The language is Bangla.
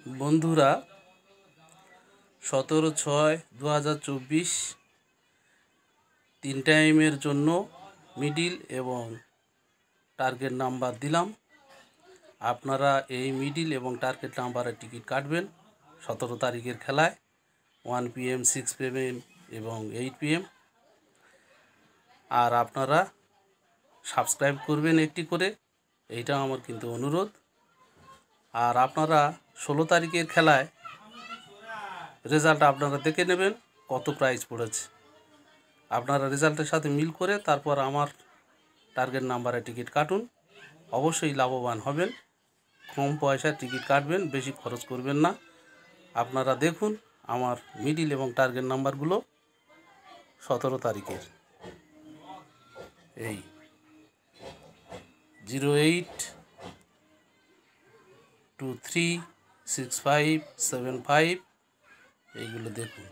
বন্ধুরা 17/6/2024 3 টাইমের জন্য মিডিল এবং টার্গেট নাম্বার দিলাম। আপনারা এই মিডিল এবং টার্গেট নাম্বারের টিকিট কাটবেন 17 তারিখের খেলায় 1 PM 6 PM এবং 8 PM। আর আপনারা সাবস্ক্রাইব করবেন একটি করে, এইটা আমার কিন্তু অনুরোধ। আর আপনারা 16 তারিখের খেলায় রেজাল্ট আপনারা দেখে নেবেন কত প্রাইজ পড়েছে। আপনারা রেজাল্টের সাথে মিল করে তারপর আমার টার্গেট নাম্বারে টিকিট কাটুন, অবশ্যই লাভবান হবেন। কম পয়সার টিকিট কাটবেন, বেশি খরচ করবেন না। আপনারা দেখুন আমার মিডিল এবং টার্গেট নাম্বারগুলো 17 তারিখের এই 08236575 এইগুলো দেখুন।